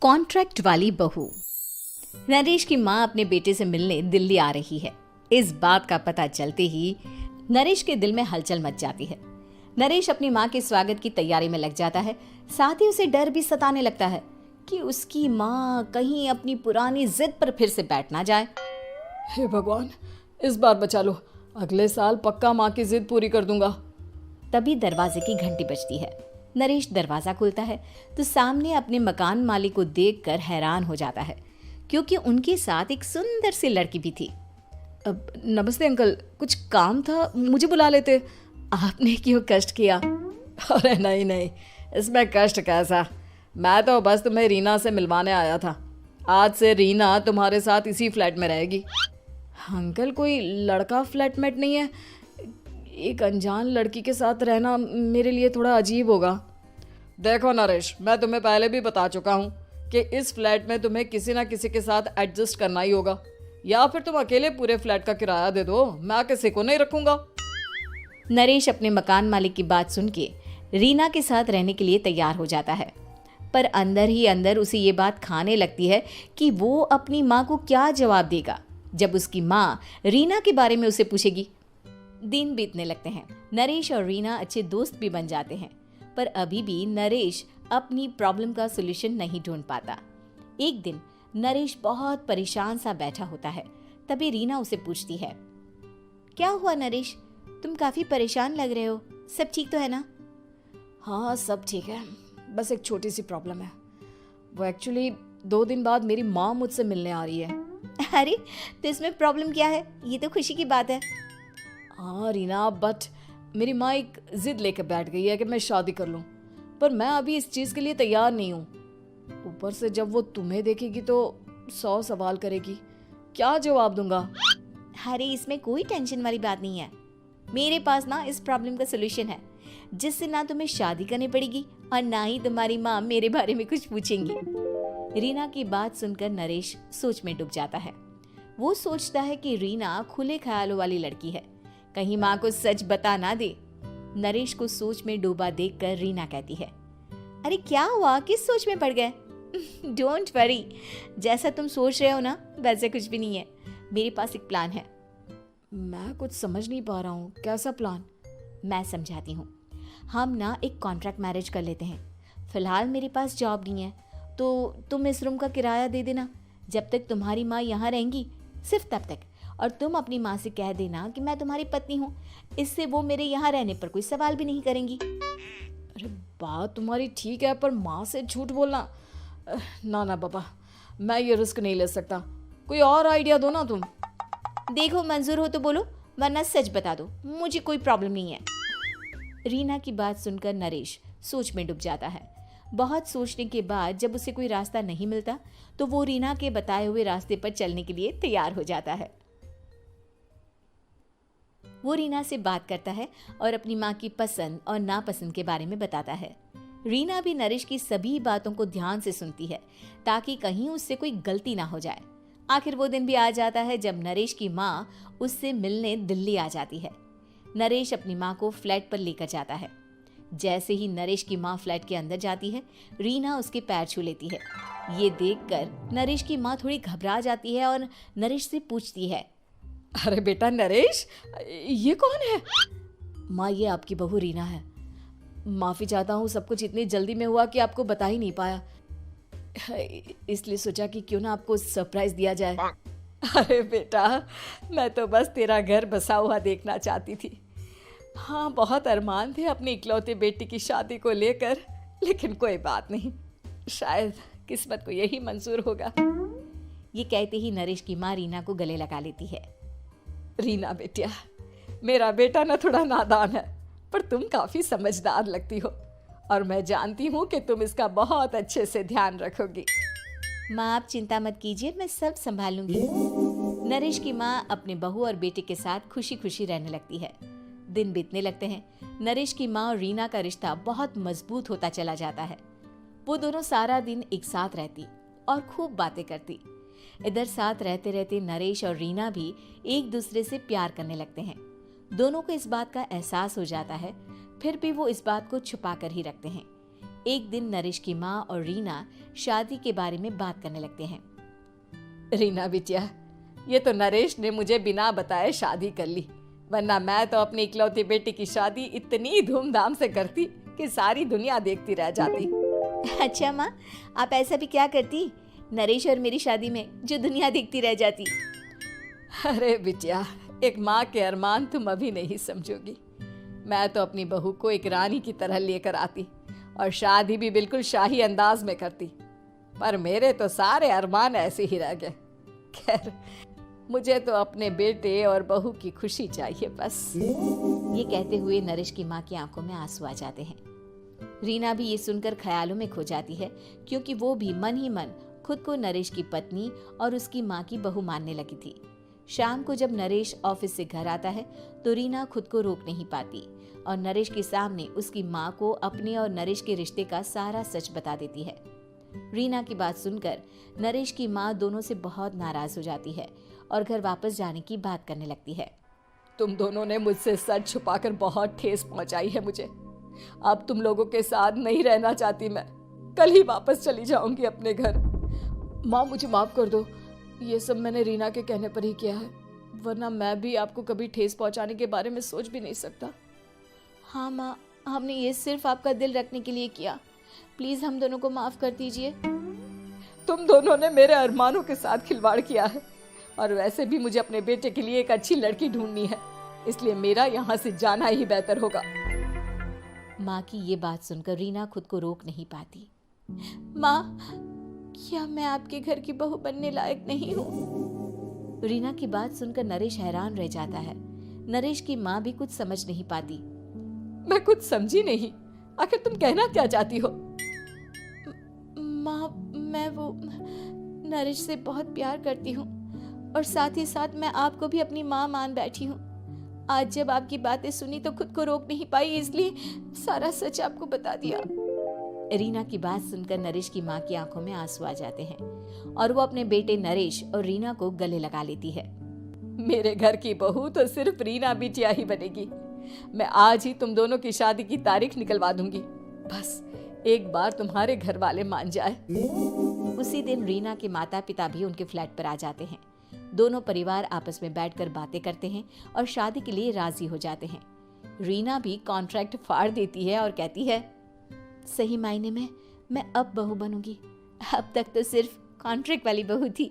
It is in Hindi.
कॉन्ट्रैक्ट वाली बहू। नरेश की माँ अपने बेटे से मिलने दिल्ली आ रही है। इस बात का पता चलते ही नरेश के दिल में हलचल मच जाती है। नरेश अपनी माँ के स्वागत की तैयारी में लग जाता है। साथ ही उसे डर भी सताने लगता है कि उसकी माँ कहीं अपनी पुरानी जिद पर फिर से बैठ ना जाए। हे भगवान, इस बार बचा लो, अगले साल पक्का माँ की जिद पूरी कर दूंगा। तभी दरवाजे की घंटी बजती है। नरेश दरवाजा खोलता है तो सामने अपने मकान मालिक को देखकर हैरान हो जाता है, क्योंकि उनके साथ एक सुंदर सी लड़की भी थी। अब नमस्ते अंकल, कुछ काम था, मुझे बुला लेते। आपने क्यों कष्ट किया? अरे नहीं नहीं, इसमें कष्ट कैसा, मैं तो बस तुम्हें रीना से मिलवाने आया था। आज से रीना तुम्हारे साथ इसी फ्लैट में रहेगी। अंकल, कोई लड़का फ्लैटमेट नहीं है? एक अनजान लड़की के साथ रहना मेरे लिए थोड़ा अजीब होगा। देखो नरेश, मैं तुम्हें पहले भी बता चुका हूँ कि इस फ्लैट में तुम्हें किसी ना किसी के साथ एडजस्ट करना ही होगा, या फिर तुम अकेले पूरे फ्लैट का किराया दे दो, मैं किसी को नहीं रखूंगा। नरेश अपने मकान मालिक की बात सुन के रीना के साथ रहने के लिए तैयार हो जाता है, पर अंदर ही अंदर उसे ये बात खाने लगती है कि वो अपनी माँ को क्या जवाब देगा जब उसकी माँ रीना के बारे में उसे पूछेगी। दिन बीतने लगते हैं। नरेश और रीना अच्छे दोस्त भी बन जाते हैं, पर अभी भी नरेश अपनी प्रॉब्लम का सॉल्यूशन नहीं ढूंढ पाता। एक दिन नरेश बहुत परेशान सा बैठा होता है। तभी रीना उसे पूछती है, क्या हुआ नरेश, तुम काफी परेशान लग रहे हो, सब ठीक तो है ना? हाँ सब ठीक है, बस एक छोटी सी प्रॉब्लम है। वो एक्चुअली 2 दिन बाद मेरी माँ मुझसे मिलने आ रही है। अरे तो इसमें प्रॉब्लम क्या है, ये तो खुशी की बात है। हाँ रीना, बट मेरी माँ एक जिद लेकर बैठ गई है कि मैं शादी कर लूँ, पर मैं अभी इस चीज़ के लिए तैयार नहीं हूँ। ऊपर से जब वो तुम्हें देखेगी तो 100 सवाल करेगी, क्या जवाब दूंगा? अरे इसमें कोई टेंशन वाली बात नहीं है, मेरे पास ना इस प्रॉब्लम का सलूशन है, जिससे ना तुम्हें शादी करनी पड़ेगी और ना ही तुम्हारी माँ मेरे बारे में कुछ पूछेंगी। रीना की बात सुनकर नरेश सोच में डूब जाता है। वो सोचता है कि रीना खुले ख्यालों वाली लड़की है, कहीं माँ को सच बता ना दे। नरेश को सोच में डूबा देखकर रीना कहती है, अरे क्या हुआ, किस सोच में पड़ गए? डोंट वरी, जैसा तुम सोच रहे हो ना वैसे कुछ भी नहीं है, मेरे पास एक प्लान है। मैं कुछ समझ नहीं पा रहा हूँ, कैसा प्लान? मैं समझाती हूँ। हम ना एक कॉन्ट्रैक्ट मैरिज कर लेते हैं। फिलहाल मेरे पास जॉब नहीं है, तो तुम इस रूम का किराया दे देना जब तक तुम्हारी माँ यहाँ रहेंगी, सिर्फ तब तक। और तुम अपनी माँ से कह देना कि मैं तुम्हारी पत्नी हूँ, इससे वो मेरे यहाँ रहने पर कोई सवाल भी नहीं करेंगी। अरे बात तुम्हारी ठीक है, पर माँ से झूठ बोलना, ना ना बाबा, मैं ये रिस्क नहीं ले सकता। कोई और आइडिया दो ना तुम। देखो मंजूर हो तो बोलो, वरना सच बता दो, मुझे कोई प्रॉब्लम नहीं है। रीना की बात सुनकर नरेश सोच में डूब जाता है। बहुत सोचने के बाद जब उसे कोई रास्ता नहीं मिलता तो वो रीना के बताए हुए रास्ते पर चलने के लिए तैयार हो जाता है। वो रीना से बात करता है और अपनी माँ की पसंद और नापसंद के बारे में बताता है। रीना भी नरेश की सभी बातों को ध्यान से सुनती है, ताकि कहीं उससे कोई गलती ना हो जाए। आखिर वो दिन भी आ जाता है जब नरेश की माँ उससे मिलने दिल्ली आ जाती है। नरेश अपनी माँ को फ्लैट पर लेकर जाता है। जैसे ही नरेश की माँ फ्लैट के अंदर जाती है, रीना उसके पैर छू लेती है। ये देखकर नरेश की माँ थोड़ी घबरा जाती है और नरेश से पूछती है, अरे बेटा नरेश, ये कौन है? माँ ये आपकी बहू रीना है। माफ़ी चाहता हूँ, सब कुछ इतनी जल्दी में हुआ कि आपको बता ही नहीं पाया, इसलिए सोचा कि क्यों ना आपको सरप्राइज दिया जाए। अरे बेटा, मैं तो बस तेरा घर बसा हुआ देखना चाहती थी। हाँ, बहुत अरमान थे अपनी इकलौते बेटी की शादी को लेकर, लेकिन कोई बात नहीं, शायद किस्मत को यही मंजूर होगा। ये कहते ही नरेश की माँ रीना को गले लगा लेती है। रीना बेटिया, मेरा बेटा ना थोड़ा नादान है, पर तुम काफ़ी समझदार लगती हो, और मैं जानती हूँ कि तुम इसका बहुत अच्छे से ध्यान रखोगी। माँ आप चिंता मत कीजिए, मैं सब संभाल लूंगी। नरेश की माँ अपने बहू और बेटे के साथ खुशी खुशी रहने लगती है। दिन बीतने लगते हैं। नरेश की माँ और रीना का रिश्ता बहुत मजबूत होता चला जाता है। वो दोनों सारा दिन एक साथ रहती और खूब बातें करती। इधर साथ रहते रहते नरेश और रीना भी एक दूसरे से प्यार करने लगते हैं। दोनों को इस बात का एहसास हो जाता है, फिर भी वो इस बात को छुपा कर ही रखते हैं। एक दिन नरेश की माँ और रीना शादी के बारे में बात करने लगते हैं। रीना बिटिया, ये तो नरेश ने मुझे बिना बताए शादी कर ली, वरना मैं तो अपनी इकलौती बेटी की शादी इतनी धूमधाम से करती कि सारी दुनिया देखती रह जाती। अच्छा माँ, आप ऐसा भी क्या करती नरेश और मेरी शादी में जो दुनिया देखती रह जाती? अरे बिटिया, एक माँ के अरमान तुम अभी नहीं समझोगी। मैं तो अपनी बहू को एक रानी की तरह लेकर आती और शादी भी बिल्कुल शाही अंदाज में करती, पर मेरे तो सारे अरमान ऐसे ही रह गए। खैर, मुझे तो अपने बेटे और बहू की खुशी चाहिए बस। ये कहते हुए नरेश की माँ की आंखों में आंसू आ जाते हैं। रीना भी ये सुनकर ख्यालों में खो जाती है, क्योंकि वो भी मन ही मन खुद को नरेश की पत्नी और उसकी माँ की बहू मानने लगी थी। शाम को जब नरेश ऑफिस से घर आता है तो रीना खुद को रोक नहीं पाती और नरेश के सामने उसकी माँ को अपने और नरेश के रिश्ते का सारा सच बता देती है। रीना की बात सुनकर नरेश की माँ दोनों से बहुत नाराज हो जाती है और घर वापस जाने की बात करने लगती है। तुम दोनों ने मुझसे सच छुपाकर बहुत ठेस पहुंचाई है मुझे। अब तुम लोगों के साथ नहीं रहना चाहती मैं, कल ही वापस चली जाऊंगी अपने घर। माँ, मुझे माफ कर दो, ये सब मैंने रीना के कहने पर ही किया है, वरना मैं भी आपको कभी ठेस पहुंचाने के बारे में सोच भी नहीं सकता। हाँ माँ, हमने ये सिर्फ आपका दिल रखने के लिए किया, प्लीज हम दोनों को माफ कर दीजिए। तुम दोनों ने मेरे अरमानों के साथ खिलवाड़ किया है, और वैसे भी मुझे अपने बेटे के लिए एक अच्छी लड़की ढूंढनी है, इसलिए मेरा यहाँ से जाना ही बेहतर होगा। माँ की ये बात सुनकर रीना खुद को रोक नहीं पाती। माँ, क्या मैं आपके घर की बहू बनने लायक नहीं हूँ? रीना की बात सुनकर नरेश हैरान रह जाता है। नरेश की माँ भी कुछ समझ नहीं पाती। मैं कुछ समझी नहीं, आखिर तुम कहना क्या चाहती हो? माँ, मैं वो नरेश से बहुत प्यार करती हूँ और साथ ही साथ मैं आपको भी अपनी माँ मान बैठी हूँ। आज जब आपकी बातें सुनी तो खुद को रोक नहीं पाई, इसलिए सारा सच आपको बता दिया। रीना की बात सुनकर नरेश की माँ की आंखों में आंसू आ जाते हैं और वो अपने बेटे नरेश और रीना को गले लगा लेती है। मेरे घर की बहू तो सिर्फ रीना बिटिया ही बनेगी। मैं आज ही तुम दोनों की शादी की तारीख निकलवा दूंगी, बस एक बार तुम्हारे घर वाले मान जाए। उसी दिन रीना के माता पिता भी उनके फ्लैट पर आ जाते हैं। दोनों परिवार आपस में बैठकर बातें करते हैं और शादी के लिए राजी हो जाते हैं। रीना भी कॉन्ट्रैक्ट फाड़ देती है और कहती है, सही मायने में मैं अब बहू बनूंगी, अब तक तो सिर्फ कॉन्ट्रैक्ट वाली बहू थी।